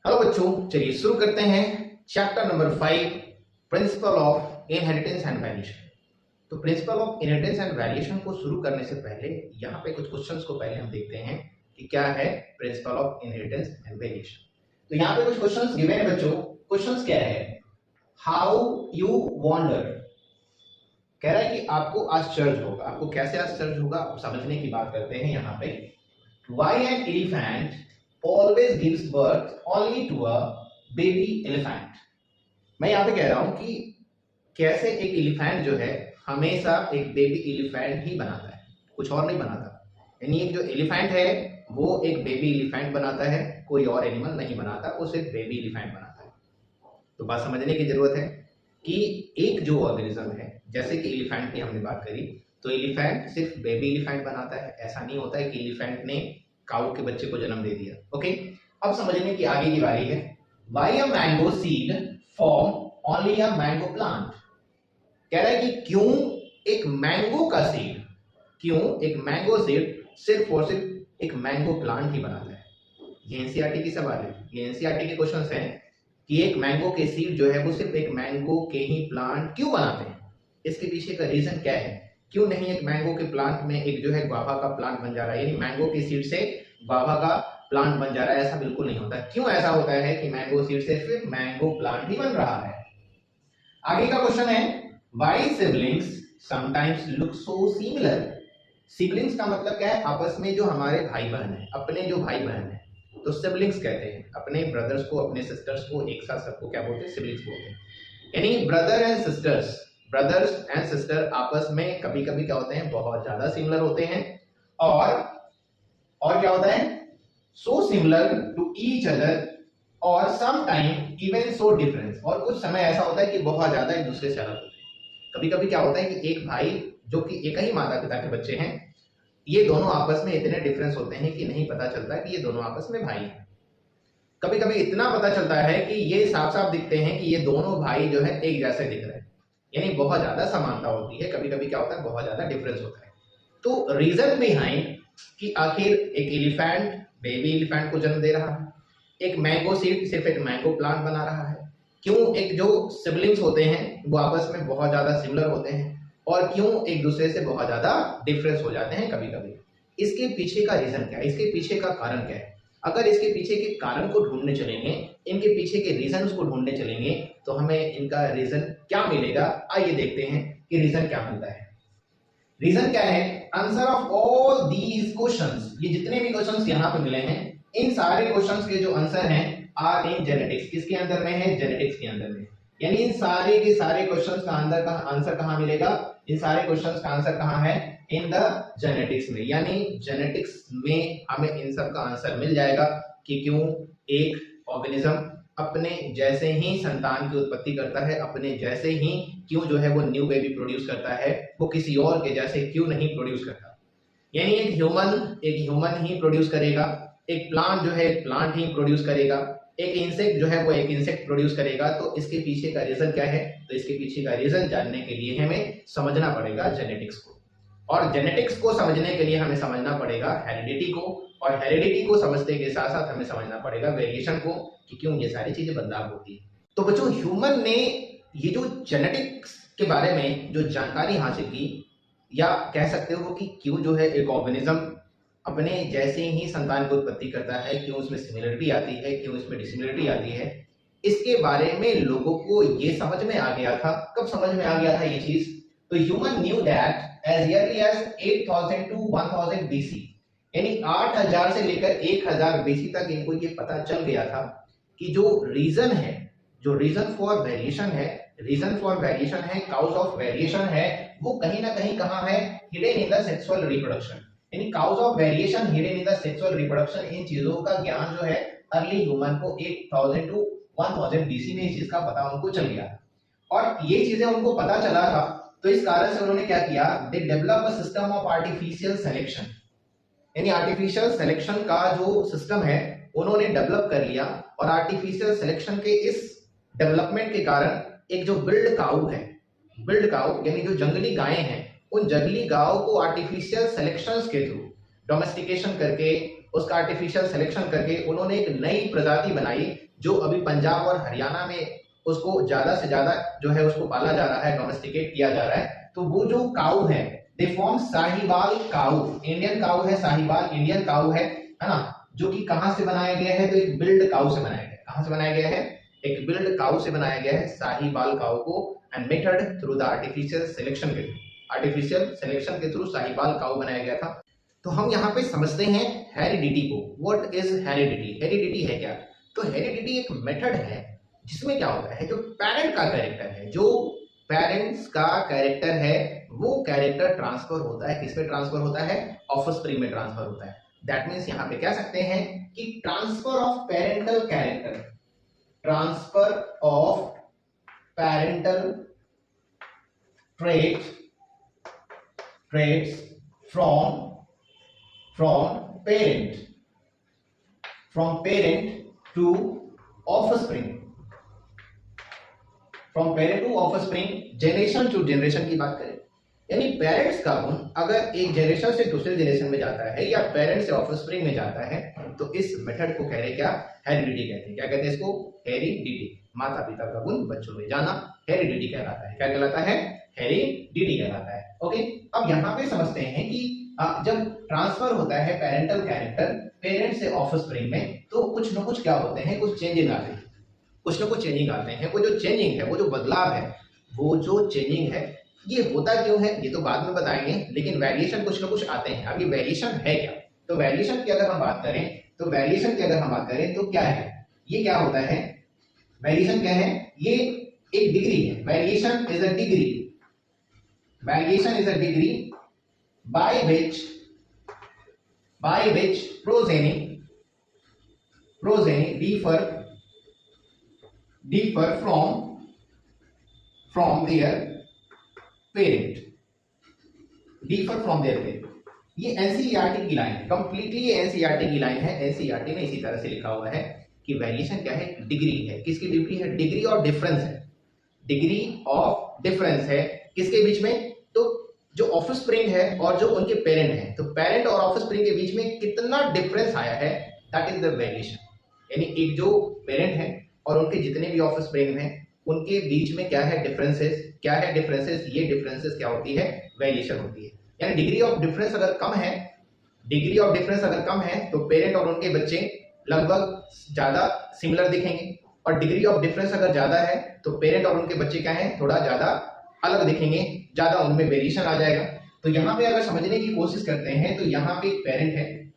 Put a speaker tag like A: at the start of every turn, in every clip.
A: Hello बच्चों, चलिए शुरू करते हैं chapter number 5, principle of inheritance and variation. तो principle of inheritance and variation को शुरू करने से पहले यहाँ पे कुछ क्वेश्चंस को पहले हम देखते हैं कि क्या है principal of inheritance and variation. तो यहाँ पे कुछ क्वेश्चंस गिवन है बच्चों। क्वेश्चंस क्या है? हाउ यू वॉन्डर, कह रहा है कि आपको आश्चर्य होगा। आपको कैसे आश्चर्य होगा आप समझने की बात करते हैं यहाँ पे। Why an elephant always gives birth only to a baby elephant। मैं यहाँ पे कह रहा हूं कि कैसे एक एलिफेंट जो है हमेशा एक बेबी एलिफेंट ही बनाता है, कुछ और नहीं बनाता। यानी एक जो एलिफेंट है वो एक बेबी एलिफेंट बनाता है, कोई और एनिमल नहीं बनाता, वो सिर्फ बेबी एलिफेंट बनाता है। तो बात समझने की जरूरत है कि एक जो ऑर्गेनिज्म है, जैसे कि एलिफेंट की हमने बात करी, तो एलिफेंट सिर्फ बेबी एलिफेंट बनाता है। ऐसा नहीं होता है कि एलिफेंट ने काऊ के बच्चे को जन्म दे दिया। ओके, अब समझने की आगे की बारी है। Why a mango seed form only a mango plant. कह रहा है कि क्यों एक मैंगो का सीड, क्यों एक मैंगो सीड सिर्फ और सिर्फ एक मैंगो प्लांट ही बनाता है। ये एनसीईआरटी की सवाल है, ये एनसीईआरटी के क्वेश्चंस हैं कि एक मैंगो के सीड जो है वो सिर्फ एक मैंगो के ही प्लांट क्यों बनाते हैं। इसके पीछे का रीजन क्या है? क्यों नहीं एक मैंगो के प्लांट में एक जो है गुआवा का प्लांट बन जा रहा है, यानी मैंगो के सीड से गुआवा का प्लांट बन जा रहा है। ऐसा बिल्कुल नहीं होता। क्यों ऐसा होता है कि मैंगो सीड से फिर मैंगो प्लांट ही बन रहा है? आगे का क्वेश्चन है, why siblings sometimes look so similar. Siblings का मतलब क्या है? आपस में जो हमारे भाई बहन है, अपने जो भाई बहन है, तो सिबलिंग्स कहते हैं। अपने ब्रदर्स को, अपने सिस्टर्स को एक साथ सबको क्या बोलते हैं? सिबलिंग्स बोलते हैं। यानी brother and sisters, brothers and sister आपस में कभी कभी क्या होते हैं? बहुत ज्यादा सिमिलर होते हैं। और क्या होता है? So similar to each other और some time even so difference. और कुछ समय ऐसा होता है कि बहुत ज्यादा एक दूसरे से अलग होते हैं। कभी कभी क्या होता है कि एक भाई जो कि एक ही माता पिता के बच्चे हैं, ये दोनों आपस में इतने डिफरेंस होते हैं कि नहीं पता चलता कि ये दोनों आपस में भाई हैं। कभी कभी इतना पता चलता है कि ये साफ साफ दिखते हैं कि ये दोनों भाई जो है एक जैसे दिख रहे हैं, यानी बहुत ज्यादा समानता होती है। कभी कभी क्या होता है? बहुत ज्यादा डिफरेंस होता है। तो रीजन बिहाइंड कि आखिर एक एलिफेंट बेबी एलिफेंट को जन्म दे रहा है, एक मैंगो सीड सिर्फ एक मैंगो प्लांट बना रहा है, क्यों एक जो सिबलिंग्स होते हैं वो आपस में बहुत ज्यादा सिमिलर होते हैं, और क्यों एक दूसरे से बहुत ज्यादा डिफरेंस हो जाते हैं कभी कभी। इसके पीछे का रीजन क्या है? इसके पीछे का कारण क्या है? अगर इसके पीछे के कारण को ढूंढने चलेंगे, इनके पीछे के रीजन को ढूंढने चलेंगे, तो हमें इनका रीजन क्या मिलेगा? आइए देखते हैं कि रीजन क्या मिलता है। रीजन क्या है? Answer of all these questions, ये जितने भी क्वेश्चंस यहाँ पे मिले हैं, इन सारे क्वेश्चंस के जो आंसर हैं आर इन जेनेटिक्स। किसके अंदर में है? जेनेटिक्स के अंदर में। यानी इन सारे के सारे क्वेश्चंस का अंदर का आंसर कहाँ मिलेगा? इन सारे क्वेश्चंस का आंसर कहाँ है? इन द जेनेटिक्स में। यानी जेनेटिक्स में हमें इन सब का आंसर मिल जाएगा कि क्यों एक ऑर्गेनिज्म अपने जैसे ही संतान की उत्पत्ति करता है, अपने जैसे ही क्यों जो है वो न्यू बेबी प्रोड्यूस करता है, वो किसी और के जैसे क्यों नहीं प्रोड्यूस करता। यानी एक ह्यूमन ही प्रोड्यूस करेगा, एक प्लांट जो है एक प्लांट ही प्रोड्यूस करेगा, एक इंसेक्ट जो है वो एक इंसेक्ट प्रोड्यूस करेगा। तो इसके पीछे का रीजन क्या है? तो इसके पीछे का रीजन जानने के लिए हमें समझना पड़ेगा जेनेटिक्स को, और जेनेटिक्स को समझने के लिए हमें समझना पड़ेगा हेरिडिटी को, और हेरिडिटी को समझने के साथ साथ हमें समझना पड़ेगा वेरिएशन को कि क्यों ये सारी चीजें बदलाव होती है। तो बच्चों, ह्यूमन ने ये जो जेनेटिक्स के बारे में जो जानकारी हासिल की, या कह सकते हो कि क्यों जो है एक ऑर्गेनिज्म अपने जैसे ही संतान की उत्पत्ति करता है, क्यों उसमें सिमिलरिटी आती है, क्यों इसमें डिसिमिलरिटी आती है, इसके बारे में लोगों को ये समझ में आ गया था। कब समझ में आ गया था ये चीज? तो human knew that as early as 8000 to 1000 BC, यानी 8000 से लेकर 1000 बीसी तक इनको ये पता चल गया था कि जो रीजन है, जो रीजन फॉर वेरिएशन है, रीजन फॉर वेरिएशन है, काउज ऑफ वेरिएशन है, वो कहीं ना कहीं कहाँ है? Hidden in the sexual reproduction. यानी cause of variation hidden in the sexual reproduction. इन चीजों का ज्ञान जो है अर्ली ह्यूमन को 8000 टू 1000 बीसी में इस चीज का पता उनको चल गया, और ये चीजें उनको पता चला था। तो इस कारण से उन्होंने क्या किया? They develop a system of artificial selection. यानी आर्टिफिशियल सिलेक्शन का जो सिस्टम है उन्होंने डेवलप कर लिया, और आर्टिफिशियल सिलेक्शन के इस डेवलपमेंट के कारण एक जो बिल्ड काउ है, बिल्ड काउ यानी जो जंगली गायें हैं, उन जंगली गायों को आर्टिफिशियल सिलेक्शंस के थ्रू डोमेस्टिकेशन करके उसका आर्टिफिशियल सिलेक्शन करके उन्होंने एक नई प्रजाति बनाई जो अभी पंजाब और हरियाणा में उसको ज्यादा से ज्यादा जो है उसको पाला जा रहा है, डोमेस्टिकेट किया जा रहा है। तो वो जो काऊ है they form Sahiwal cow, Indian cow है साहिवाल, इंडियन काऊ है ना, जो कि कहां से बनाया गया है, तो एक बिल्ड काऊ से बनाया गया है। कहां से बनाया गया है, एक बिल्ड काऊ से बनाया गया है साहिवाल काऊ को, and method through the artificial selection के थ्रू, आर्टिफिशियल सिलेक्शन के थ्रू साहिवाल काऊ बनाया गया था। तो हम यहाँ पे समझते हैं हेरिडिटी को। What is heredity? हेरिडिटी है क्या? तो हेरिडिटी एक मेथड है जिसमें क्या होता है, जो पेरेंट का कैरेक्टर है, जो पेरेंट्स का कैरेक्टर है, वो कैरेक्टर ट्रांसफर होता है। किसमें ट्रांसफर होता है? ऑफस्प्रिंग में ट्रांसफर होता है। दैट मीन्स यहाँ पे कह सकते हैं कि transfer of parental character, transfer of parental traits from parent to offspring, from parent to offspring, generation to generation की बात करें, यानी पेरेंट्स का गुण अगर एक जनरेशन से दूसरे जनरेशन में जाता है या पेरेंट्स से ऑफस्प्रिंग में जाता है, तो इस मेथड को कह रहे क्या? हेरिडिटी कहते हैं। क्या कहते हैं इसको? हेरिडिटी। माता पिता का गुण बच्चों में जाना हेरिडिटी कहलाता है। क्या कहलाता है? हेरिडिटी कहलाता है। ओके, अब यहाँ पे समझते हैं कि जब ट्रांसफर होता है पेरेंटल कैरेक्टर पेरेंट से ऑफस्प्रिंग में, तो कुछ न कुछ क्या होते हैं, कुछ चेंजिंग आते हैं, कुछ न कुछ चेंजिंग आते हैं। वो जो चेंजिंग है, वो जो बदलाव है, वो जो चेंजिंग है, ये होता क्यों है ये तो बाद में बताएंगे, लेकिन वेरिएशन कुछ न कुछ आते हैं। अब ये वेरिएशन है क्या? तो वेरिएशन की अगर हम बात करें, तो वेरिएशन की अगर हम बात करें तो क्या है, ये क्या होता है? वेरिएशन क्या है? ये एक डिग्री है। Variation is a degree, variation is a degree by which progeny differ from their parent, ये एनसीईआरटी की लाइन है, कंप्लीटली ये एनसीईआरटी की लाइन है। एनसीईआरटी में इसी तरह से लिखा हुआ है कि वेरिएशन क्या है? डिग्री है। किसकी डिग्री है? डिग्री ऑफ डिफरेंस है, डिग्री ऑफ डिफरेंस है किसके बीच में? तो जो ऑफस्प्रिंग है और जो उनके पेरेंट हैं, तो पेरेंट और ऑफस्प्रिंग के बीच में कितना डिफरेंस आया है, दैट इज द वेरिएशन। यानी एक जो पेरेंट है और उनके जितने भी ऑफस्प्रिंग हैं, उनके बीच में क्या है? डिफरेंसेस। क्या है डिफरेंसेस? ये डिफरेंसेस क्या होती है? वेरिएशन होती है। यानी डिग्री ऑफ डिफरेंस अगर कम है, डिग्री ऑफ डिफरेंस अगर कम है, तो पेरेंट और उनके बच्चे लगभग ज्यादा सिमिलर दिखेंगे, और डिग्री ऑफ डिफरेंस अगर ज्यादा है, तो पेरेंट और उनके बच्चे क्या है? थोड़ा ज्यादा अलग दिखेंगे, ज्यादा उनमें वेरिएशन आ जाएगा। तो यहाँ पे अगर समझने की कोशिश करते हैं, तो यहाँ पे एक पेरेंट है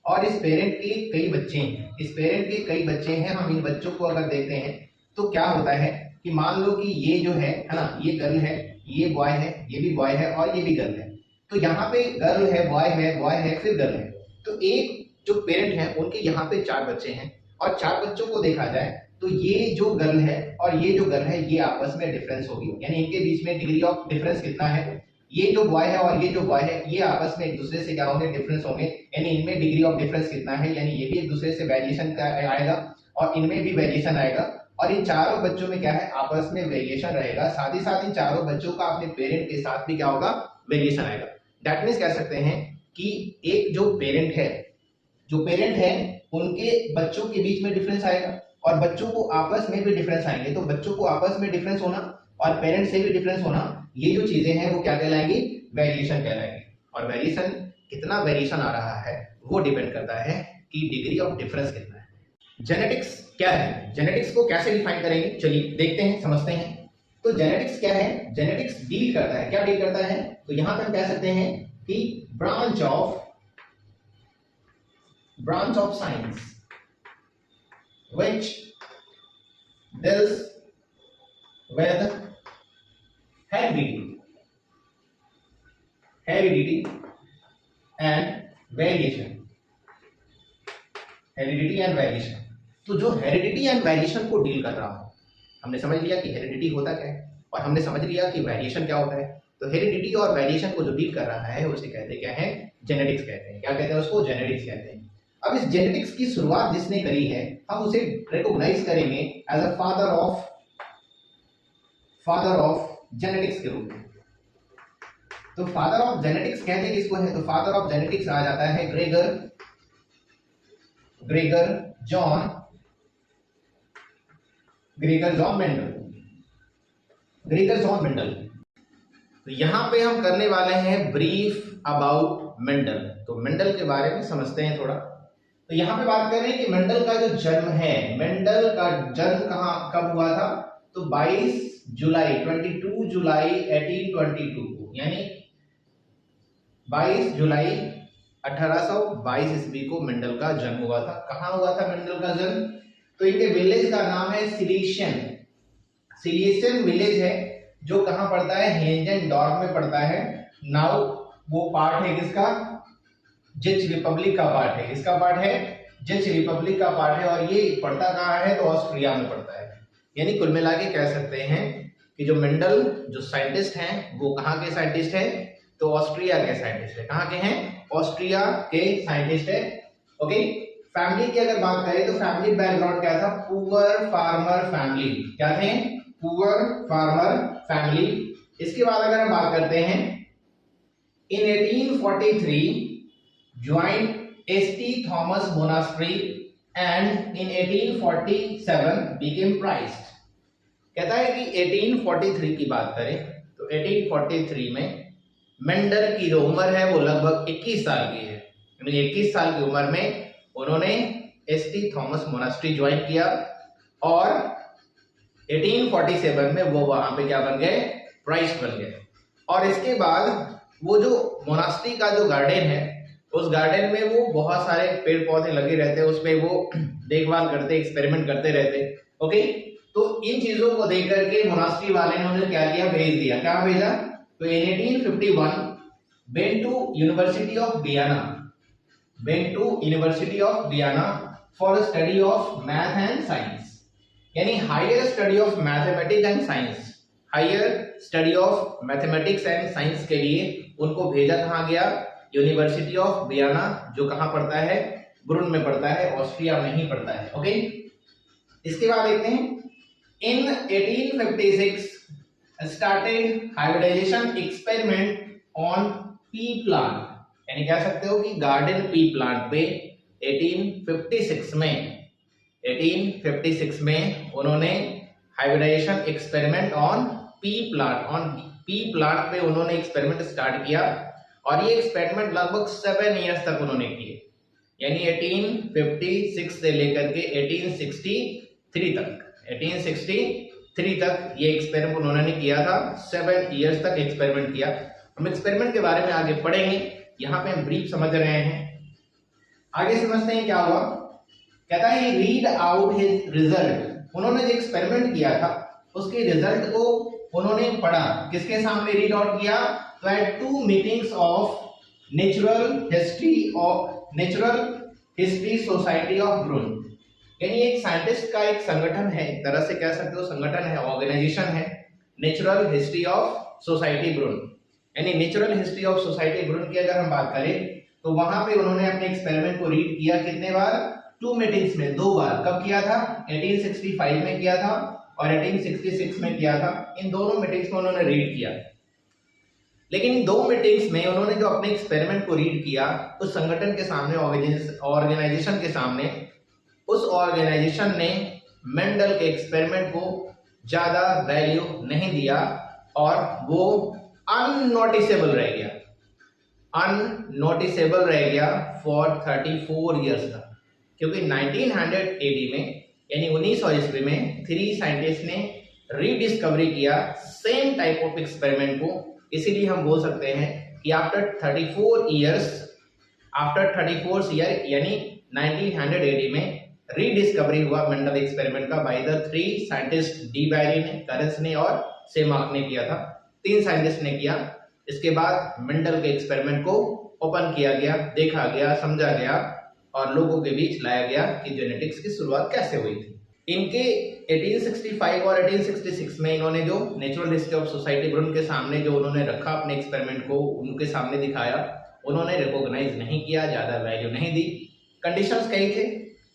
A: और इस पेरेंट के कई बच्चे हैं, इस पेरेंट के कई बच्चे हैं। हम इन बच्चों को अगर देखते हैं तो क्या होता है कि मान लो कि ये जो है ना, ये गर्ल है, ये बॉय है, ये भी बॉय है और ये भी गर्ल है। तो यहाँ पे गर्ल है, बॉय है, फिर गर्ल है। तो एक जो पेरेंट है उनके यहाँ पे 4 बच्चे हैं, और 4 बच्चों को देखा जाए तो ये जो गर्ल है और ये जो गर्ल है, ये आपस में डिफरेंस होगी। यानी इनके बीच में डिग्री ऑफ डिफरेंस कितना है? ये जो बॉय है और ये जो बॉय है, ये आपस में एक दूसरे से क्या होंगे? डिफरेंस होंगे। यानी इनमें डिग्री ऑफ डिफरेंस कितना है? यानी ये भी एक दूसरे से वेरिएशन का आएगा और इनमें भी वेरिएशन आएगा, और इन चारों बच्चों में क्या है? आपस में वेरिएशन रहेगा। साथ ही साथ इन चारों बच्चों का अपने पेरेंट के साथ भी क्या होगा? वेरिएशन आएगा। दैट मीन्स कह सकते हैं कि एक जो पेरेंट है, उनके बच्चों के बीच में डिफरेंस आएगा और बच्चों को आपस में भी डिफरेंस आएंगे। तो बच्चों को आपस में डिफरेंस होना और पेरेंट्स से भी डिफरेंस होना, ये जो चीजें हैं वो क्या कहलाएंगी? वेरिएशन कहलाएंगी। और वेरिएशन, कितना वेरिएशन आ रहा है वो डिपेंड करता है कि डिग्री ऑफ डिफरेंस कितना है। जेनेटिक्स क्या है? जेनेटिक्स को कैसे डिफाइन करेंगे? चलिए देखते हैं, समझते हैं। तो जेनेटिक्स क्या है? जेनेटिक्स डील करता है, क्या डील करता है? तो यहां पर हम कह सकते हैं कि branch of science which deals with heredity and variation, तो जो हेरिडिटी एंड वेरिएशन को डील कर रहा हो, हमने समझ लिया कि हेरिडिटी होता क्या है और हमने समझ लिया कि वेरिएशन क्या होता है। तो हेरिडिटी और वेरिएशन को जो डील कर रहा है उसे कहते क्या है? जेनेटिक्स कहते हैं। क्या कहते हैं उसको? जेनेटिक्स कहते हैं। अब इस जेनेटिक्स की शुरुआत जिसने करी है, हम उसे रिकॉग्नाइज करेंगे as a father of genetics के रूप में। तो फादर ऑफ जेनेटिक्स कहते हैं किसको है? तो फादर ऑफ जेनेटिक्स आ जाता है Gregor Gregor John Mendel. Gregor John Mendel. तो यहां पे हम करने वाले हैं ब्रीफ अबाउट मेंडल। तो मेंडल के बारे में समझते हैं थोड़ा। तो यहां पे बात कर रहे हैं कि मेंडल का जो जन्म है, मेंडल का जन्म कब हुआ था? तो 22 जुलाई 1822 को, यानी 22 जुलाई 1822 ईस्वी को मेंडल का जन्म हुआ था। कहां हुआ था मेंडल का जन्म? तो इनके विलेज का नाम है सिलिशियन विलेज है, जो कहां पड़ता है? हेंजेनडॉर्फ में पड़ता है। नाउ वो पार्ट है किसका? चेक रिपब्लिक का पार्ट है। किसका पार्ट है? चेक रिपब्लिक का पार्ट है। और ये पड़ता कहां है? तो ऑस्ट्रिया में पड़ता है। यानी कुल मिला के कह सकते हैं कि जो मेंडल जो साइंटिस्ट हैं वो कहां के साइंटिस्ट हैं? तो ऑस्ट्रिया के साइंटिस्ट है। कहां के हैं? ऑस्ट्रिया के साइंटिस्ट है। ओके। फैमिली की अगर बात करें तो फैमिली बैकग्राउंड क्या था? Poor farmer family. क्या थे? Poor farmer family. इसके बाद अगर हम बात करते हैं, इन 1843 joint St. Thomas Monastery and in 1847 became Christ। कहता है कि 1843 की बात करें तो 1843 में मेंडल की जो उम्र है वो लगभग 21 साल की है। यानी 21 साल की उम्र में उन्होंने St. Thomas Monastery ज्वाइन किया और 1847 में वो वहां पे क्या बन गए? प्राइस्ट बन गए। और इसके बाद वो जो मोनास्ट्री का जो गार्डन है, उस गार्डन में वो बहुत सारे पेड़ पौधे लगे रहते हैं, उसपे वो देखभाल करते, एक्सपेरिमेंट करते रहते। ओके। तो इन चीजों को देख करके मोनास्ट्री वाले ने उन्हें क्या किया? भेज दिया। क्या भेजा? तो इन 1851 went to University of Vienna for the study of math and science। यानी higher study of mathematics and science, higher study of mathematics and science के लिए उनको भेजा। कहां गया? यूनिवर्सिटी ऑफ वियना, जो कहां पड़ता है? ब्रुन में पड़ता है, ऑस्ट्रिया में ही पड़ता है। ओके। इसके बाद देखते हैं, in 1856 started hybridisation experiment on pea plant. यानी कह सकते हो कि गार्डन पी प्लांट पे 1856 में उन्होंने hybridisation experiment on pea plant पे उन्होंने एक्सपेरिमेंट स्टार्ट किया। और ये एक्सपेरिमेंट लगभग 7 इयर्स तक उन्होंने किए। यानी 1856 से लेकर के 1863 तक ये एक्सपेरिमेंट उन्होंने किया था। 7 इयर्स तक एक्सपेरिमेंट किया। हम एक्सपेरिमेंट के बारे में आगे पढ़ेंगे, यहाँ पे हम ब्रीफ समझ रहे हैं। आगे समझते हैं क्या हुआ। कहता है रीड आउट हिज रिजल्ट। उन्होंने जो एक्सपेरिमेंट किया था उसके रिजल्ट को उन्होंने पढ़ा। किसके सामने रीड आउट किया? तो at 2 meetings of natural history society of Brunn. यानी एक साइंटिस्ट का एक संगठन है, एक तरह से कह सकते हो संगठन है, ऑर्गेनाइजेशन है, नेचुरल हिस्ट्री ऑफ सोसाइटी ब्रुन। यानी नेचुरल हिस्ट्री ऑफ सोसाइटी ब्रुन की अगर हम बात करें तो वहां पे उन्होंने अपने एक्सपेरिमेंट को रीड किया। कितने बार? 2 मीटिंग्स में, 2 बार। कब किया था? 1865 में किया था और 1866 में किया था। इन दोनों मीटिंग्स में उन्होंने रीड किया। लेकिन इन 2 मीटिंग्स में उन्होंने जो अपने एक्सपेरिमेंट को रीड किया, उस संगठन के सामने, ऑर्गेनाइजेशन के सामने, उस ऑर्गेनाइजेशन ने मेंडल के एक्सपेरिमेंट को ज्यादा वैल्यू नहीं दिया और वो अननोटिसेबल रह गया फॉर 34 इयर्स तक। क्योंकि 1980 में, यानी 1900 ईस्वी में 3 साइंटिस्ट ने रीडिस्कवरी किया सेम टाइप ऑफ एक्सपेरिमेंट को। इसीलिए हम बोल सकते हैं कि आफ्टर 34 ईयर यानी 1980 में रीडिस्कवरी हुआ मेंडल एक्सपेरिमेंट का बाय द 3 साइंटिस्ट, डी बैरी ने, करन्स ने और सेमाक ने किया था। 3 साइंटिस्ट ने किया। इसके बाद मेंडल के एक्सपेरिमेंट को ओपन किया गया, देखा गया, समझा गया और लोगों के बीच लाया गया कि जेनेटिक्स की शुरुआत कैसे हुई थी। इनके 1865 और 1866 में इन्होंने जो नेचुरल हिस्ट्री ऑफ सोसाइटी ब्रुन के सामने जो उन्होंने रखा अपने एक्सपेरिमेंट को, उनके सामने दिखाया, उन्होंने रिकॉग्नाइज नहीं किया, ज्यादा वैल्यू नहीं दी। कंडीशंस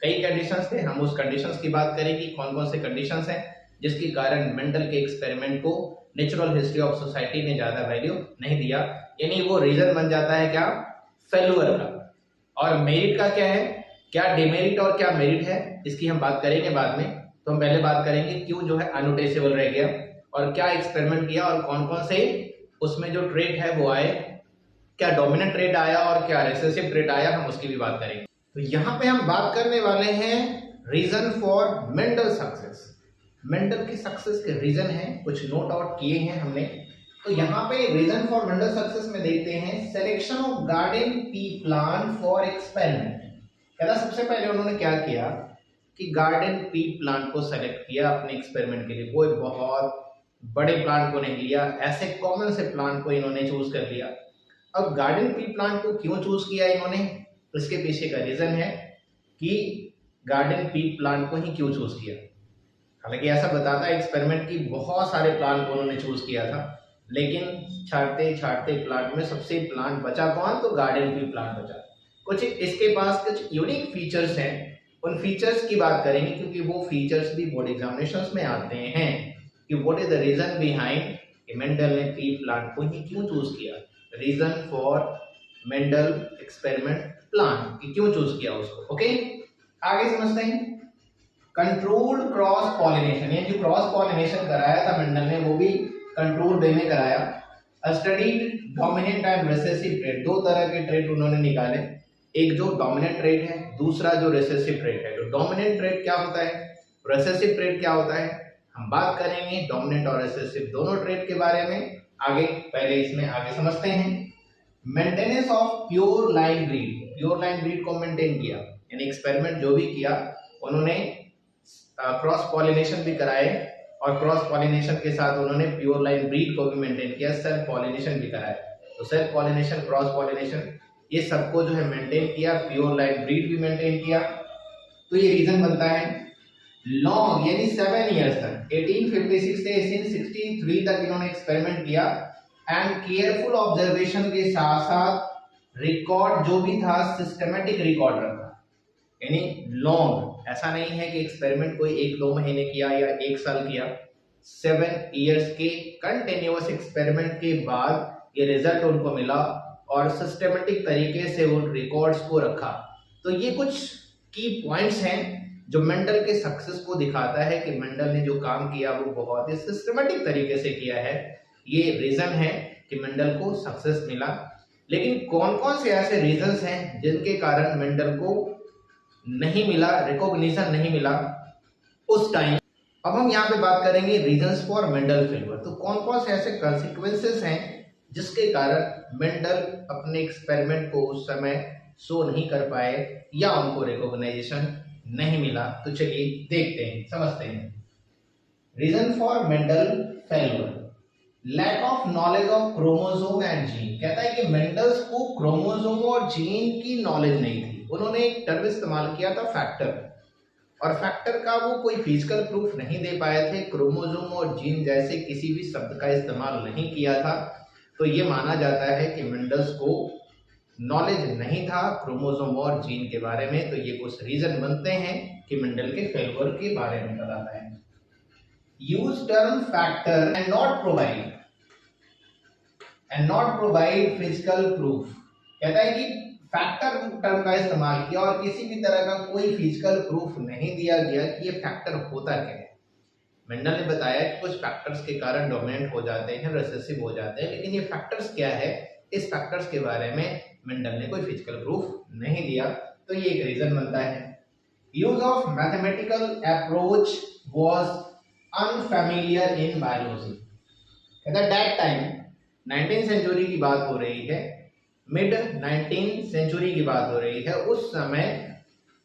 A: कई कंडीशंस थे। हम उस कंडीशंस की बात करें कि कौन कौन से कंडीशंस हैं जिसके कारण मेंडल के एक्सपेरिमेंट को नेचुरल हिस्ट्री ऑफ सोसाइटी ने ज्यादा वैल्यू नहीं दिया। यानी वो रीजन बन जाता है क्या? फेल्यूर का। और मेरिट का क्या है? क्या डिमेरिट और क्या मेरिट है इसकी हम बात करेंगे बाद में। तो हम पहले बात करेंगे क्यों जो है अनोटेसेबल रह गया और क्या एक्सपेरिमेंट किया और कौन कौन से उसमें जो ट्रेट है वो आए, क्या डोमिनेंट ट्रेट आया और क्या रिसेसिव ट्रेट आया, हम उसकी भी बात करेंगे। तो यहाँ पे हम बात करने वाले हैं reason for Mendel success. Mendel की सक्सेस के रीजन है, कुछ नोट आउट किए हैं हमने। तो यहाँ पे रीजन फॉर मेंडल सक्सेस में देखते हैं selection of garden pea plant for experiment. कहता सबसे पहले उन्होंने क्या किया कि गार्डन पी प्लांट को सेलेक्ट किया अपने एक्सपेरिमेंट के लिए। कोई बहुत बड़े प्लांट को नहीं लिया, ऐसे कॉमन से प्लांट को इन्होंने चूज कर लिया। अब गार्डन पी प्लांट को क्यों चूज किया इन्होंने, इसके पीछे का रीजन है कि गार्डन पी प्लांट को ही क्यों चूज किया। हालांकि ऐसा बताता है एक्सपेरिमेंट की बहुत सारे प्लांट को उन्होंने चूज किया था, लेकिन छाटते छाटते प्लांट में सबसे प्लांट बचा कौन, तो गार्डन पी प्लांट बचा। कुछ इसके पास कुछ यूनिक फीचर्स हैं, उन फीचर्स की बात करेंगे क्योंकि वो फीचर्स भी बोर्ड एग्जामिनेशंस में आते हैं कि what is the reason behind Mendel ने पी प्लांट को ही क्यों चूज किया। Reason for Mendel experiment plant कि क्यों चूज किया उसको। ओके, आगे समझते हैं। कंट्रोल्ड क्रॉस पॉलिनेशन, ये जो क्रॉस पॉलिनेशन कराया था मेंडल ने वो भी कंट्रोल वे में कराया। Studied dominant and recessive trait, दो तरह के ट्रेट उन्होंने निकाले, एक जो डोमिनेंट ट्रेट है, दूसरा जो रिसेसिव ट्रेट है। जो डोमिनेंट ट्रेट क्या होता है, रिसेसिव ट्रेट क्या होता है, हम बात करेंगे डोमिनेंट और रिसेसिव दोनों ट्रेट के बारे में आगे। पहले इसमें आगे समझते हैं। Maintenance of pure line breed, pure line breed को मेंटेन किया, यानी एक्सपेरिमेंट जो भी किया उन्होंने क्रॉस पॉलिनेशन भी कराए और क्रॉस पॉलिनेशन के साथ उन्होंने प्योर लाइन ब्रीड को भी मेंटेन किया, सेल्फ पॉलिनेशन भी कराया। तो सेल्फ पॉलिनेशन, क्रॉस पॉलिनेशन, ये सबको जो है मेंटेन किया, प्योर लाइन ब्रीड भी मेंटेन किया। तो ये रीजन बनता है लॉन्ग यानी 7 इयर्स तक, 1856 से 1863 तक इन्होंने एक्सपेरिमेंट किया एंड केयरफुल ऑब्जर्वेशन के साथ साथ रिकॉर्ड जो भी था सिस्टमेटिक रिकॉर्ड रखा। यानी लॉन्ग, ऐसा नहीं है कि एक्सपेरिमेंट कोई 1-2 महीने किया या 1 साल किया, 7 इयर्स के कंटिन्यूअस एक्सपेरिमेंट के बाद ये रिजल्ट उनको मिला और सिस्टमेटिक तरीके से वो रिकॉर्ड्स को रखा। तो ये कुछ की पॉइंट्स हैं जो मेंडल के सक्सेस को दिखाता है कि मेंडल ने जो काम किया वो बहुत ही सिस्टमेटिक तरीके से किया है। ये रीजन है कि मेंडल को सक्सेस मिला। लेकिन कौन कौन से ऐसे रीजंस हैं जिनके कारण मेंडल को नहीं मिला, रिकॉग्निशन नहीं मिला उस टाइम। अब हम यहाँ पे बात करेंगे रीजंस फॉर मेंडल फेलियर। तो कौन कौन से ऐसे कॉन्सिक्वेंसेस हैं जिसके कारण मेंडल अपने एक्सपेरिमेंट को उस समय शो नहीं कर पाए या उनको रिकॉग्नाइजेशन नहीं मिला। तो चलिए देखते हैं, समझते हैं। Reason for Mendel failure, lack of knowledge of chromosome and gene. कहता है कि मेंडल्स को क्रोमोसोम और जीन की नॉलेज नहीं थी। उन्होंने एक टर्म इस्तेमाल किया था फैक्टर, और फैक्टर का वो कोई फिजिकल प्रूफ नहीं दे पाए थे, क्रोमोसोम और जीन जैसे किसी भी शब्द का इस्तेमाल नहीं किया था। तो ये माना जाता है कि मेंडल्स को नॉलेज नहीं था क्रोमोसोम और जीन के बारे में। तो ये कुछ रीजन बनते हैं कि मेंडल के फेलियर के बारे में बताता है। Use term factor and not provide physical proof. कहता है कि फैक्टर टर्म का इस्तेमाल किया और किसी भी तरह का कोई फिजिकल प्रूफ नहीं दिया गया कि ये फैक्टर होता क्या है। मेंडल ने बताया कि कुछ फैक्टर्स के कारण डोमिनेंट हो जाते हैं, रिसेसिव हो जाते हैं, लेकिन ये फैक्टर्स क्या है, इस फैक्टर्स के बारे में मेंडल ने कोई फिजिकल प्रूफ नहीं दिया। तो ये एक रीजन बनता है। Use of mathematical approach was unfamiliar in biology. कहता है दैट टाइम 19th सेंचुरी की बात हो रही है, मिड 19th सेंचुरी की बात हो रही है। उस समय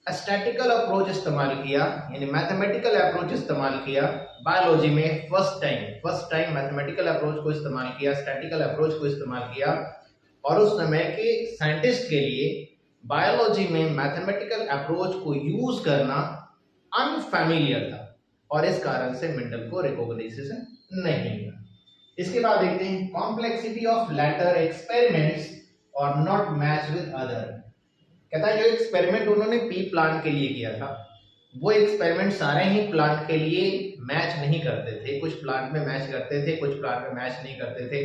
A: स्टैटिकल अप्रोच इस्तेमाल किया, यानी मैथमेटिकल अप्रोच इस्तेमाल किया बायोलॉजी में। फर्स्ट टाइम मैथमेटिकल अप्रोच को इस्तेमाल किया, स्टैटिकल अप्रोच को इस्तेमाल किया। और उस समय के साइंटिस्ट के लिए बायोलॉजी में मैथमेटिकल अप्रोच को यूज करना अनफैमिलियर था और इस कारण से मेंडल को रिकॉग्नाइजेशन नहीं मिला। इसके बाद देखते हैं कॉम्प्लेक्सिटी ऑफ लेटर एक्सपेरिमेंट्स और नॉट मैच विद अदर। कहता है जो एक्सपेरिमेंट उन्होंने पी प्लांट के लिए किया था वो एक्सपेरिमेंट सारे ही प्लांट के लिए मैच नहीं करते थे। कुछ प्लांट में मैच करते थे, कुछ प्लांट में मैच नहीं करते थे।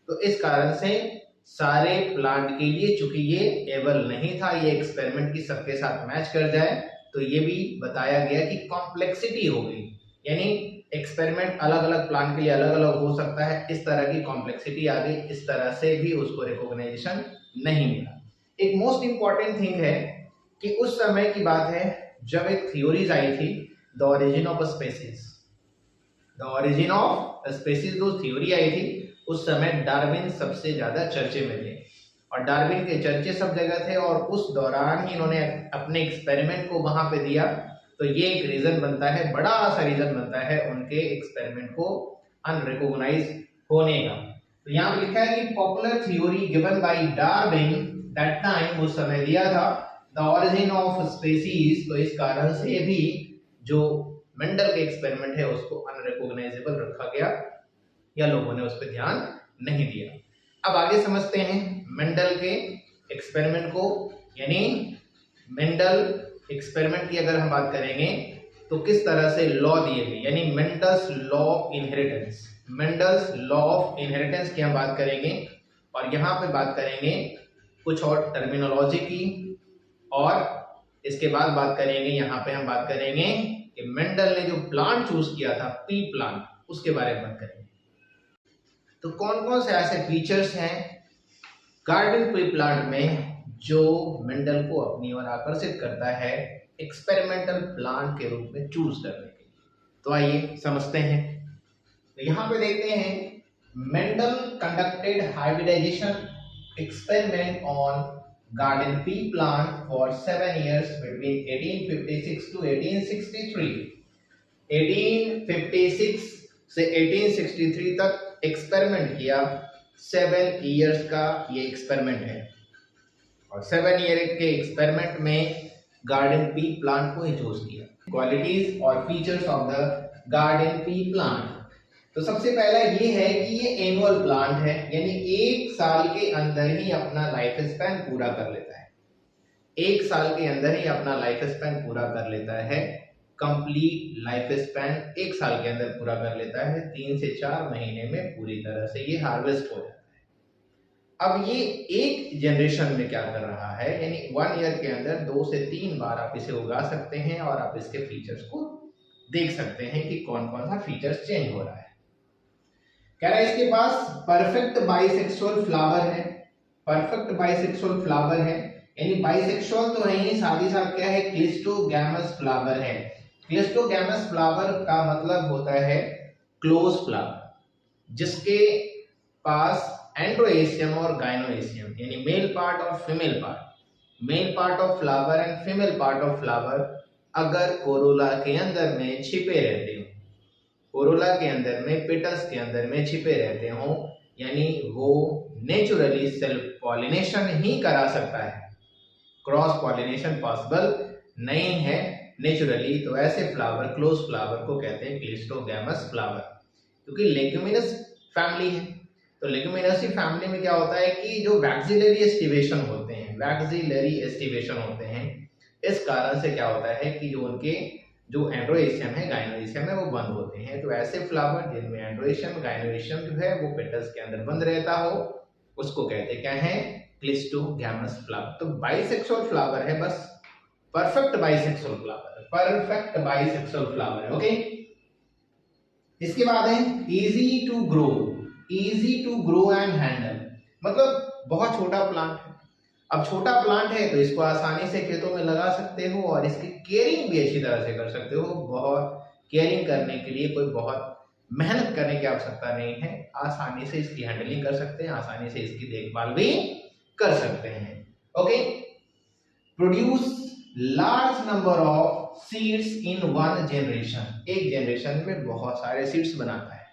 A: तो इस कारण से सारे प्लांट के लिए, चूंकि ये एबल नहीं था ये एक्सपेरिमेंट की सबके साथ मैच कर जाए, तो ये भी बताया गया कि कॉम्प्लेक्सिटी हो गई, यानी एक्सपेरिमेंट अलग अलग प्लांट के लिए अलग अलग हो सकता है, इस तरह की कॉम्प्लेक्सिटी आ गई, इस तरह से भी उसको रिकॉग्नाइजेशन नहीं मिला। एक मोस्ट इंपॉर्टेंट थिंग है कि उस समय की बात है जब एक थ्योरीज आई थी, the origin of species, the origin of species जो थ्योरी आई थी, उस समय डार्विन सबसे ज्यादा चर्चे में थे और डार्विन के चर्चे सब जगह थे, और उस दौरान ही इन्होंने अपने एक्सपेरिमेंट को वहां पे दिया। तो ये एक रीजन बनता है, बड़ा सा रीजन बनता है उनके एक्सपेरिमेंट को अनरिकॉग्नाइज होने का। तो यहाँ पे लिखा है कि popular theory given by Darwin that time, उस समय दिया था, द ओरिजिन ऑफ स्पीसीज, तो इस कारण से भी जो मेंडल के एक्सपेरिमेंट है उसको अनरिकॉग्नाइजेबल रखा गया या लोगों ने उस पर ध्यान नहीं दिया। अब आगे समझते हैं मेंडल के एक्सपेरिमेंट को, यानी मेंडल एक्सपेरिमेंट की अगर हम बात करेंगे तो किस तरह से लॉ दिए गए, यानी Mendel's law of inheritance, Mendel's law of inheritance की हम बात करेंगे, और यहाँ पे बात करेंगे कुछ और टर्मिनोलॉजी की, और इसके बाद बात करेंगे, यहाँ पे हम बात करेंगे कि मेंडल ने जो प्लांट चूज किया था, पी प्लांट, उसके बारे में बात करेंगे। तो कौन कौन से ऐसे फीचर्स हैं गार्डन पी प्लांट में जो मेंडल को अपनी ओर आकर्षित करता है एक्सपेरिमेंटल प्लांट के रूप में चूज करने के लिए। तो आइए समझते हैं। तो यहाँ पे देखते हैं, Mendel conducted hybridisation experiment on garden pea plant for 7 years between 1856 to 1863। 1856 से 1863 तक एक्सपेरिमेंट किया, 7 years का ये एक्सपेरिमेंट है, और 7 year के एक्सपेरिमेंट में गार्डन पी प्लांट को ही चूज किया। क्वालिटीज और features of the garden pea plant. तो सबसे पहला ये है कि ये एनुअल प्लांट है, यानी 1 साल के अंदर ही अपना लाइफ स्पैन पूरा कर लेता है, 1 साल के अंदर ही अपना लाइफ स्पैन पूरा कर लेता है, कंप्लीट लाइफ स्पैन 1 साल के अंदर पूरा कर लेता है, 3 से 4 महीने में पूरी तरह से ये हार्वेस्ट हो जाता है। अब ये एक जनरेशन में क्या कर रहा है, यानी 1 year के अंदर 2 से 3 बार आप इसे उगा सकते हैं, और आप इसके फीचर्स को देख सकते हैं कि कौन कौन सा फीचर्स चेंज हो रहा है। कह रहा है इसके पास परफेक्ट बाइसेक्सुअल फ्लावर है, परफेक्ट बाइसेक्सुअल फ्लावर है, यानी बाइसेक्सुअल तो नहीं, साथ ही साथ क्या है, क्लिस्टोगैमस फ्लावर है। क्लिस्टोगैमस फ्लावर का मतलब होता है क्लोज फ्लावर, जिसके पास एंड्रोएशियम और गाइनोएशियम, यानी मेल पार्ट और female part, male part of flower and female part of flower अगर कोरोला के अंदर में छिपे रहते हो, कोरोला के अंदर में, पेटल्स के अंदर में छिपे रहते हो, यानी वो नेचुरली सेल्फ पॉलिनेशन ही करा सकता है, क्रॉस पॉलिनेशन पॉसिबल नहीं है नेचुरली, तो ऐसे फ्लावर, क्लोज फ्लावर को कहते हैं क्लिस्टोगैमस फ्लावर। क्योंकि लेग्यूमिनस फैमिली है, तो लेग्यूमिनसी फैमिली में क्या होता है कि जो वैक्सिलरी एस्टिवेशन होते हैं, वैक्सिलरी एस्टिवेशन होते हैं, इस कारण से क्या होता है कि जो उनके जो एंड्रोएशियम है, गाइनोएशियम है, वो बंद होते हैं। तो ऐसे फ्लावर जिनमें एंड्रोएशियम, गाइनोएशियम जो है वो पेटल्स के अंदर बंद रहता हो, उसको कहते क्या है, क्लिस्टोगैमस फ्लावर। तो बाइसेक्सुअल फ्लावर है, बस परफेक्ट बाइसेक्सुअल फ्लावर है, परफेक्ट बाइसेक्सुअल फ्लावर है। ओके, इसके बाद है easy to grow, easy to grow and handle, मतलब बहुत छोटा प्लांट है। अब छोटा प्लांट है तो इसको आसानी से खेतों में लगा सकते हो, और इसकी केयरिंग भी अच्छी तरह से कर सकते हो। बहुत केयरिंग करने के लिए कोई बहुत मेहनत करने की आवश्यकता नहीं है, आसानी से इसकी हैंडलिंग कर सकते हैं, आसानी से इसकी देखभाल भी कर सकते हैं। Okay, produce large number of seeds in one generation, एक जनरेशन में बहुत सारे सीड्स बनाता है,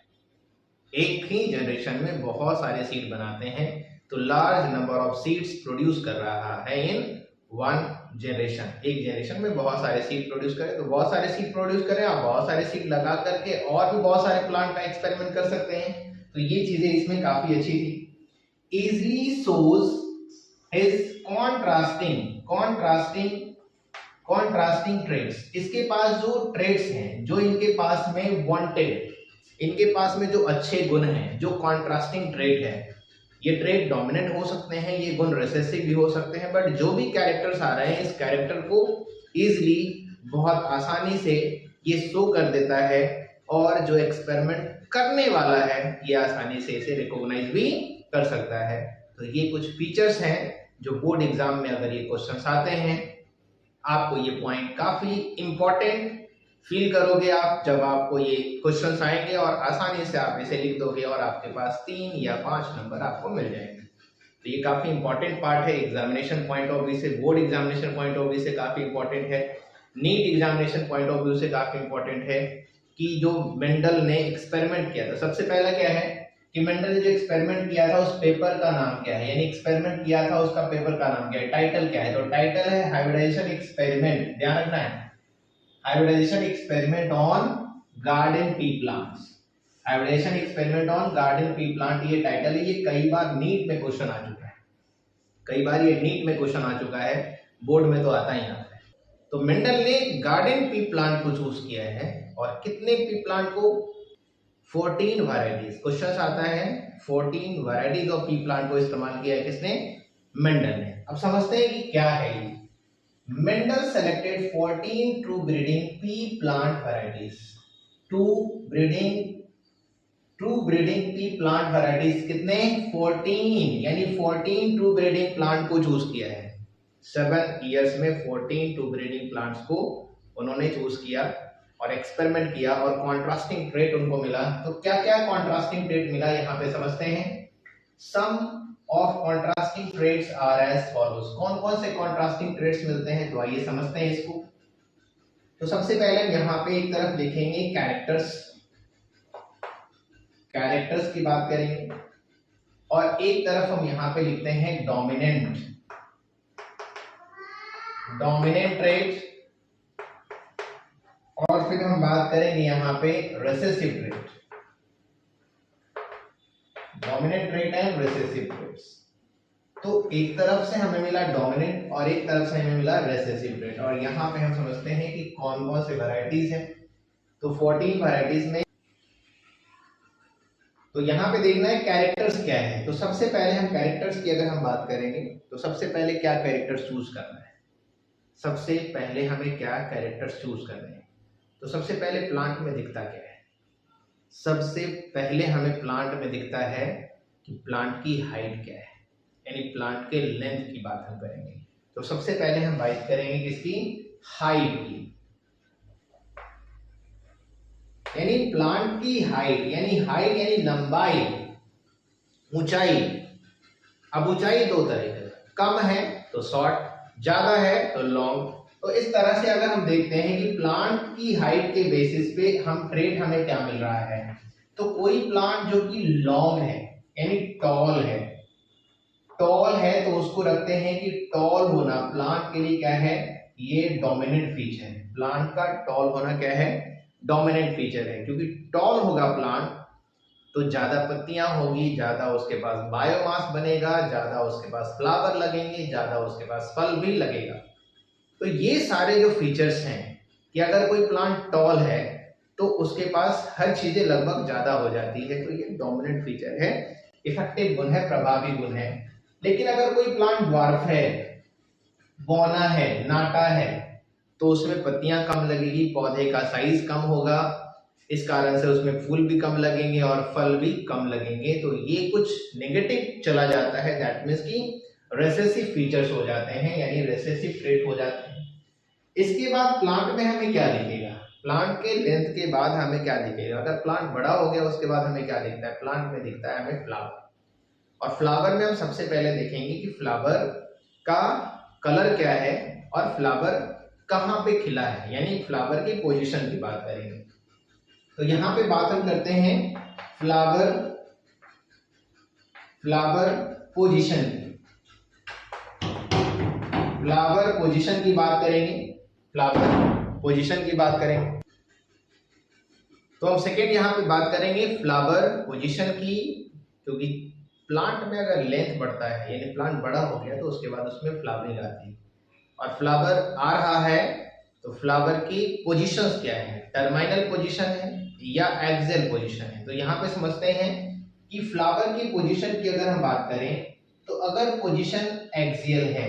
A: एक ही जनरेशन में बहुत सारे सीड बनाते हैं। तो large number of seeds produce कर रहा है इन वन जनरेशन, एक जनरेशन में बहुत सारे सीड प्रोड्यूस करे, तो बहुत सारे सीड प्रोड्यूस करें, आप बहुत सारे सीड लगा करके और भी बहुत सारे प्लांट का एक्सपेरिमेंट कर सकते हैं। तो ये चीजें इसमें काफी अच्छी थी। इजली सोज हिज कॉन्ट्रास्टिंग ट्रेड्स, इसके पास जो ट्रेड्स हैं, जो इनके पास में वांटेड, इनके पास में जो अच्छे गुण हैं, जो कॉन्ट्रास्टिंग ट्रेड है, ये ट्रेट डोमिनेंट हो सकते हैं, ये गुण रिसेसिव भी हो सकते हैं, बट जो भी कैरेक्टर्स आ रहे हैं इस कैरेक्टर को इजिली बहुत आसानी से ये शो कर देता है और जो एक्सपेरिमेंट करने वाला है ये आसानी से इसे रिकॉग्नाइज भी कर सकता है। तो ये कुछ फीचर्स हैं जो बोर्ड एग्जाम में अगर ये क्वेश्चंस आते हैं आपको ये पॉइंट काफी इंपॉर्टेंट फील करोगे आप जब आपको ये क्वेश्चंस आएंगे और आसानी से आप इसे लिख दोगे और आपके पास 3 या 5 नंबर आपको मिल जाएंगे। तो ये काफी इंपॉर्टेंट पार्ट है एग्जामिनेशन पॉइंट ऑफ व्यू से, board examination point of view से काफी इंपॉर्टेंट है, NEET examination point of view से काफी इंपॉर्टेंट है कि जो मेंडल ने एक्सपेरिमेंट किया था। सबसे पहला क्या है कि मेंडल ने जो एक्सपेरिमेंट किया था उस पेपर का नाम क्या है, यानी एक्सपेरिमेंट किया था उसका पेपर का नाम क्या है, टाइटल क्या है। तो टाइटल है हाइब्रिडाइजेशन एक्सपेरिमेंट, ध्यान रखना है, hybridisation experiment on garden pea plants, hybridisation experiment on garden pea plant ये टाइटल है। ये कई बार नीट में क्वेश्चन आ चुका है, कई बार ये नीट में क्वेश्चन आ चुका है, बोर्ड में तो आता ही आता है। तो मेंडल ने गार्डन पी प्लांट को चूज किया है और कितने पी प्लांट को, 14 वैरायटीज, क्वेश्चन आता है 14 वैरायटीज ऑफ पी प्लांट को इस्तेमाल किया है किसने, मेंडल ने। अब समझते हैं कि क्या है ये। Mendel selected 14 true breeding pea plant varieties, true breeding pea plant varieties कितने, 14, यानी 14 ट्रू ब्रीडिंग प्लांट को चूज किया है। 7 इयर्स में 14 ट्रू ब्रीडिंग प्लांट्स को उन्होंने चूज किया और एक्सपेरिमेंट किया और कॉन्ट्रास्टिंग ट्रेट उनको मिला। तो क्या क्या कॉन्ट्रास्टिंग ट्रेट मिला यहाँ पे समझते हैं। Some of contrasting traits are as follows, कौन कौन से कॉन्ट्रास्टिंग ट्रेट्स मिलते हैं तो आइए समझते हैं इसको। तो सबसे पहले यहाँ पे एक तरफ लिखेंगे कैरेक्टर्स की बात करेंगे और एक तरफ हम यहाँ पे लिखते हैं डोमिनेंट ट्रेट और फिर हम बात करेंगे यहाँ पे recessive trait, dominant trait and recessive traits. तो एक तरफ से हमें मिला डोमिनेंट और एक तरफ से हमें मिला रिसेसिव ट्रेट और यहाँ पे हम समझते हैं कि कौन कौन से वैरायटीज हैं। तो 14 वैरायटीज में तो यहाँ पे देखना है कैरेक्टर्स क्या है। तो सबसे पहले हम कैरेक्टर्स की अगर हम बात करेंगे तो सबसे पहले क्या कैरेक्टर्स चूज करना है, सबसे पहले हमें क्या कैरेक्टर्स चूज करने हैं। तो सबसे पहले प्लांट में दिखता क्या है, सबसे पहले हमें प्लांट में दिखता है कि प्लांट की हाइट क्या है, यानी प्लांट के लेंथ की बात हम करेंगे। तो सबसे पहले हम बात करेंगे किसकी, हाइट की, यानी प्लांट की हाइट, यानी लंबाई, ऊंचाई। अब ऊंचाई दो तरह की, कम है तो शॉर्ट, ज्यादा है तो लॉन्ग। तो इस तरह से अगर हम देखते हैं कि प्लांट की हाइट के बेसिस पे हम ट्रेट हमें क्या मिल रहा है। तो कोई प्लांट जो कि लॉन्ग है यानी टॉल है तो उसको रखते हैं कि टॉल होना प्लांट के लिए क्या है, ये डोमिनेंट फीचर है। प्लांट का टॉल होना क्या है, डोमिनेंट फीचर है, क्योंकि टॉल होगा प्लांट तो ज्यादा पत्तियां होगी, ज्यादा उसके पास बायोमास बनेगा, ज्यादा उसके पास फ्लावर लगेंगे, ज्यादा उसके पास फल भी लगेगा। तो ये सारे जो फीचर्स हैं कि अगर कोई प्लांट टॉल है तो उसके पास हर चीजें लगभग ज्यादा हो जाती है, तो ये डोमिनेंट फीचर है, इफेक्टिव गुण है, प्रभावी गुण है। लेकिन अगर कोई प्लांट ड्वार्फ है, बौना है, नाटा है, तो उसमें पत्तियां कम लगेगी, पौधे का साइज कम होगा, इस कारण से उसमें फूल भी कम लगेंगे और फल भी कम लगेंगे। तो ये कुछ नेगेटिव चला जाता है, दैट मीन्स कि रेसेसिव फीचर्स हो जाते हैं, यानी रेसेसिव ट्रेट हो जाते हैं। इसके बाद प्लांट में हमें क्या दिखेगा, प्लांट के लेंथ के बाद हमें क्या दिखेगा। अगर प्लांट बड़ा हो गया उसके बाद हमें क्या दिखता है, प्लांट में दिखता है हमें फ्लावर। और फ्लावर में हम सबसे पहले देखेंगे कि फ्लावर का कलर क्या है और फ्लावर कहाँ पे खिला है, यानी फ्लावर की पोजीशन की बात करेंगे। तो यहाँ पे बात हम करते हैं फ्लावर पोजीशन की, फ्लावर पोजीशन की बात करेंगे, फ्लावर पोजीशन की बात करेंगे। तो हम सेकेंड यहाँ पे बात करेंगे फ्लावर पोजीशन की, क्योंकि प्लांट में अगर लेंथ बढ़ता है यानी प्लांट बड़ा हो गया तो उसके बाद उसमें फ्लावरिंग आती है और फ्लावर आ रहा है तो फ्लावर की पोजीशंस क्या है, टर्मिनल पोजीशन है या एक्सियल पोजीशन है। तो यहाँ पे समझते हैं कि फ्लावर की पोजीशन की अगर हम बात करें तो अगर पोजीशन एक्सियल है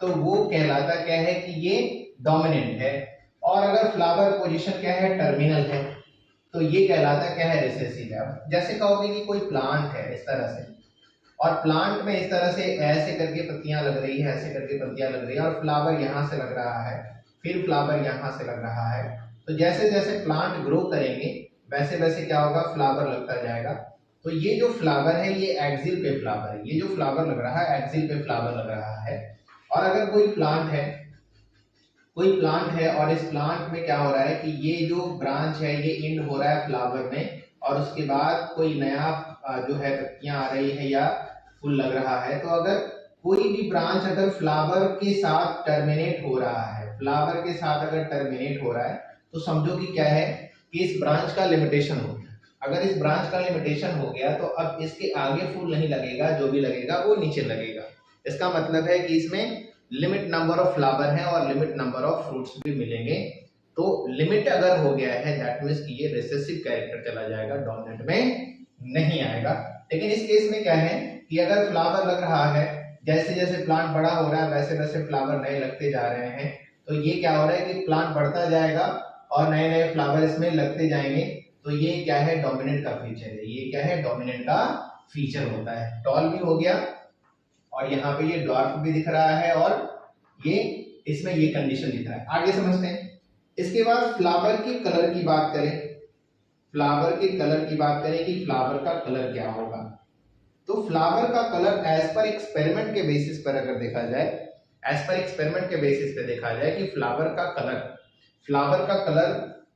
A: तो वो कहलाता क्या है कि ये डोमिनेंट है, और अगर फ्लावर पोजीशन क्या है टर्मिनल है तो ये कहलाता क्या है रिसेसिव है। जैसे कहोगे कि कोई प्लांट है इस तरह से, और प्लांट में इस तरह से ऐसे करके पत्तियां लग रही है, ऐसे करके पत्तियां लग रही है, और फ्लावर यहाँ से लग रहा है, फिर फ्लावर यहाँ से लग रहा है। तो जैसे जैसे प्लांट ग्रो करेंगे वैसे वैसे क्या होगा, फ्लावर लगता जाएगा। तो ये जो फ्लावर है ये एक्सिल पे फ्लावर है, ये जो फ्लावर लग रहा है एक्सिल पे फ्लावर लग रहा है। और अगर कोई प्लांट है और इस प्लांट में क्या हो रहा है कि ये जो ब्रांच है ये एंड हो रहा है फ्लावर में, और उसके बाद कोई नया जो है पत्तियां आ रही है या फूल लग रहा है, तो अगर कोई भी ब्रांच अगर फ्लावर के साथ टर्मिनेट हो रहा है, फ्लावर के साथ अगर टर्मिनेट हो रहा है, तो समझो कि क्या है कि इस ब्रांच का लिमिटेशन हो गया। अगर इस ब्रांच का लिमिटेशन हो गया तो अब इसके आगे फूल नहीं लगेगा, जो भी लगेगा वो नीचे लगेगा। इसका मतलब है कि इसमें लिमिट नंबर ऑफ फ्लावर है और लिमिट नंबर ऑफ फ्रूट्स भी मिलेंगे। तो लिमिट अगर हो गया है दैट मींस कि ये रिसेसिव कैरेक्टर चला जाएगा, डोमिनेंट में नहीं आएगा। लेकिन इस केस में क्या है कि अगर फ्लावर लग रहा है, जैसे जैसे प्लांट बड़ा हो रहा है वैसे वैसे फ्लावर नए लगते जा रहे हैं, तो ये क्या हो रहा है कि प्लांट बढ़ता जाएगा और नए नए फ्लावर इसमें लगते जाएंगे। तो ये क्या है, डोमिनेंट का फीचर है। ये क्या है, डोमिनेंट का फीचर होता है। टॉल भी हो गया और यहाँ पे ये ड्वार्फ भी दिख रहा है, और ये इसमें ये कंडीशन दिख रहा है। आगे समझते हैं। इसके बाद फ्लावर के कलर की बात करें, फ्लावर के कलर की बात करें कि फ्लावर का कलर क्या होगा। तो फ्लावर का कलर एज पर एक्सपेरिमेंट के बेसिस पर अगर देखा जाए, एज पर एक्सपेरिमेंट के बेसिस पे देखा जाए कि फ्लावर का कलर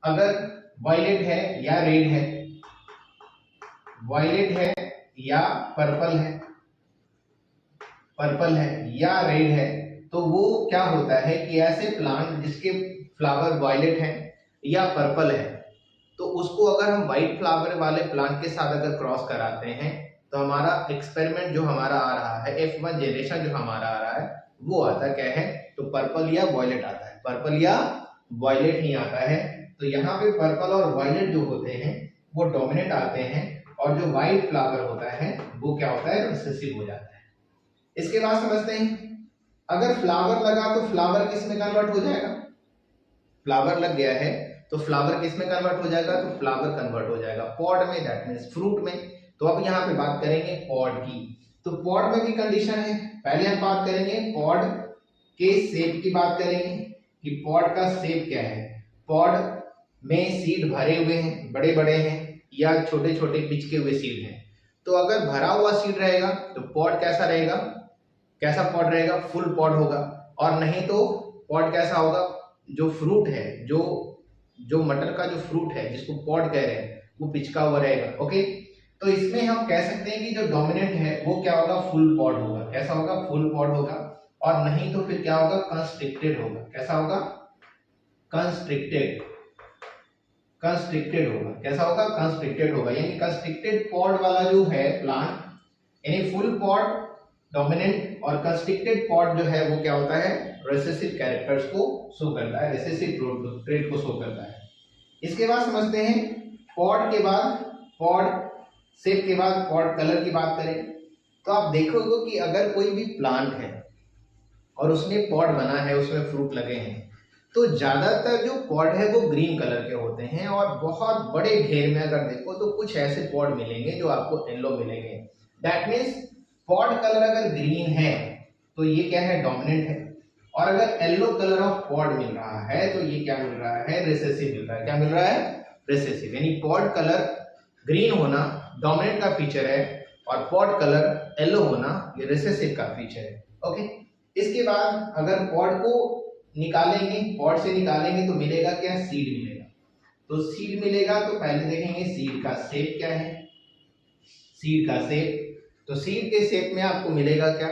A: अगर वायलेट है या रेड है, वायलेट है या पर्पल है या रेड है, तो वो क्या होता है कि ऐसे प्लांट जिसके फ्लावर वायलेट है या पर्पल है, तो उसको अगर हम व्हाइट फ्लावर वाले प्लांट के साथ अगर क्रॉस कराते हैं तो हमारा एक्सपेरिमेंट जो हमारा आ रहा है, F1 जनरेशन जो हमारा आ रहा है, वो आता क्या है, तो पर्पल या वॉयलेट आता है, पर्पल या वॉयलेट ही आता है। तो यहाँ पे पर्पल और वॉयलेट जो होते हैं वो डोमिनेंट आते हैं, और जो व्हाइट फ्लावर होता है वो क्या होता है, रिसेसिव हो जाता है। इसके बाद समझते हैं, अगर फ्लावर लगा तो फ्लावर किस में कन्वर्ट हो जाएगा, फ्लावर लग गया है तो फ्लावर किस में कन्वर्ट हो जाएगा, तो फ्लावर कन्वर्ट हो जाएगा पॉड में, दैट मींस फ्रूट में। तो अब यहाँ पे बात करेंगे पॉड की। तो पॉड में भी कंडीशन है। पहले हम बात करेंगे पॉड के शेप की, बात करेंगे कि पॉड का शेप क्या है। पॉड में सीड भरे हुए हैं, बड़े बड़े हैं या छोटे छोटे पिचके हुए सीड हैं। तो अगर भरा हुआ सीड रहेगा तो पॉड कैसा रहेगा, कैसा पॉड रहेगा, फुल पॉड होगा। और नहीं तो पॉड कैसा होगा, जो फ्रूट है, जो मटर का जो फ्रूट है जिसको पॉड कह रहे हैं, वो पिचका हुआ रहेगा। ओके, तो इसमें हम कह सकते हैं कि जो डोमिनेंट है वो क्या होगा, फुल पॉड होगा। कैसा होगा, फुल पॉड होगा। और नहीं तो फिर क्या होगा, कंस्ट्रिक्टेड होगा। कैसा होगा, कंस्ट्रिक्टेड होगा। कैसा होगा, कंस्ट्रिक्टेड होगा। यानी कंस्ट्रिक्टेड पॉड वाला जो है प्लांट, यानी फुल पॉड डोमिनेंट, और कंस्ट्रिक्टेड पॉड जो है वो क्या होता है, रिसेसिव कैरेक्टर्स को शो करता है, रिसेसिव ट्रेट को शो करता है। इसके बाद समझते हैं पॉड के बाद, पॉड शेप के बाद पॉड कलर की बात करें, तो आप देखोगे कि अगर कोई भी प्लांट है और उसमें पॉड बना है, उसमें फ्रूट लगे हैं, तो ज्यादातर जो पॉड है वो ग्रीन कलर के होते हैं। और बहुत बड़े ढेर में अगर देखो तो कुछ ऐसे पॉड मिलेंगे जो आपको येलो मिलेंगे। दैट मीन्स पॉड कलर अगर ग्रीन है तो ये क्या है, डोमिनेंट है। और अगर येलो कलर ऑफ पॉड मिल रहा है तो ये क्या मिल रहा है, रिसेसिव मिल रहा है। क्या मिल रहा है, रिसेसिव। यानी पॉड कलर ग्रीन होना डोमिनेंट का फीचर है, और पॉड कलर येलो होना ये रिसेसिव का फीचर है। ओके, इसके बाद अगर पॉड को निकालेंगे, पॉड से निकालेंगे तो मिलेगा क्या, सीड मिलेगा। तो सीड मिलेगा तो पहले देखेंगे सीड का शेप क्या है, सीड का शेप। तो सीड के शेप में आपको मिलेगा क्या,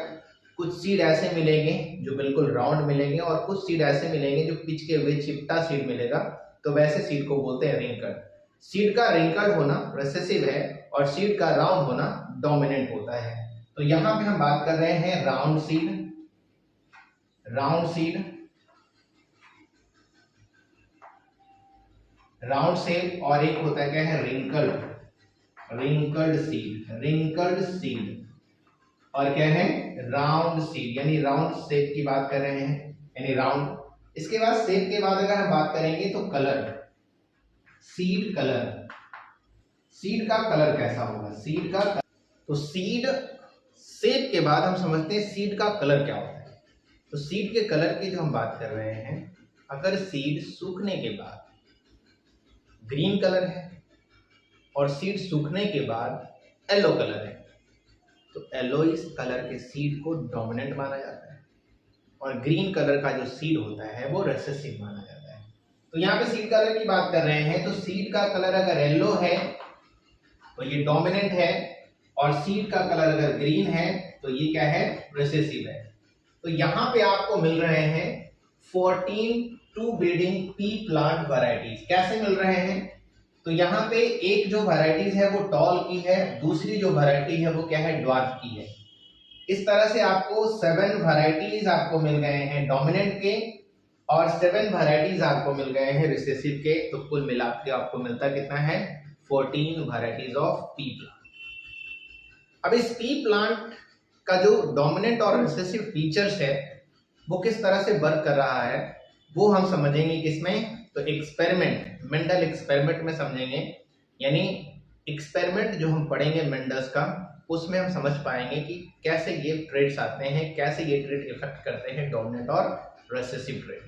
A: कुछ सीड ऐसे मिलेंगे जो बिल्कुल राउंड मिलेंगे, और कुछ सीड ऐसे मिलेंगे जो पिचके हुए चिपटा सीड मिलेगा। तो वैसे सीड को बोलते हैं रिंकल्ड। सीड का रिंकल्ड होना रिसेसिव है, और सीड का राउंड होना डोमिनेंट होता है। तो यहाँ पे हम बात कर रहे हैं round seed, round seed, round shape, और एक होता है क्या है, रिंकल्ड, रिंकल्ड सीड और क्या है राउंड सीड, यानी राउंड शेप की बात कर रहे हैं, यानी राउंड। इसके बाद शेप के बाद अगर हम बात करेंगे तो कलर, सीड का कलर कैसा होगा, सीड का तो सीड शेप के बाद हम समझते हैं सीड का कलर क्या होता है। तो सीड के कलर की जो हम बात कर रहे हैं, अगर सीड सूखने के बाद ग्रीन कलर है और सीड सूखने के बाद येलो कलर है, तो येलो इस कलर के सीड को डोमिनेंट माना जाता है और ग्रीन कलर का जो सीड होता है वो रिसेसिव माना जाता है। तो यहाँ पे सीड कलर की बात कर रहे हैं, तो सीड का कलर अगर येलो है तो ये डोमिनेंट है, और सीड का कलर अगर ग्रीन है तो ये क्या है रिसेसिव है। तो यहाँ पे आपको मिल रहे हैं 14 true breeding pea plant varieties. कैसे मिल रहे हैं, तो यहाँ पे एक जो वैरायटीज है वो टॉल की है, दूसरी जो वैरायटी है वो क्या है ड्वार्फ की है। इस तरह से आपको 7 वैरायटीज आपको मिल गए हैं डोमिनेंट के, और 7 वैरायटीज आपको मिल गए हैं रिसेसिव के। तो कुल मिला के आपको मिलता कितना है 14 वैरायटीज ऑफ पी प्लांट। अब इस पी प्लांट का जो डोमिनेंट और रिसेसिव फीचर्स है वो किस तरह से वर्क कर रहा है वो हम समझेंगे किसमें, तो एक्सपेरिमेंट, मेंडल एक्सपेरिमेंट में समझेंगे। यानी एक्सपेरिमेंट जो हम पढ़ेंगे मेंडल्स का, उसमें हम समझ पाएंगे कि कैसे ये ट्रेड्स आते हैं, कैसे ये ट्रेड इफेक्ट करते हैं डोमिनेंट और रिसेसिव ट्रेड।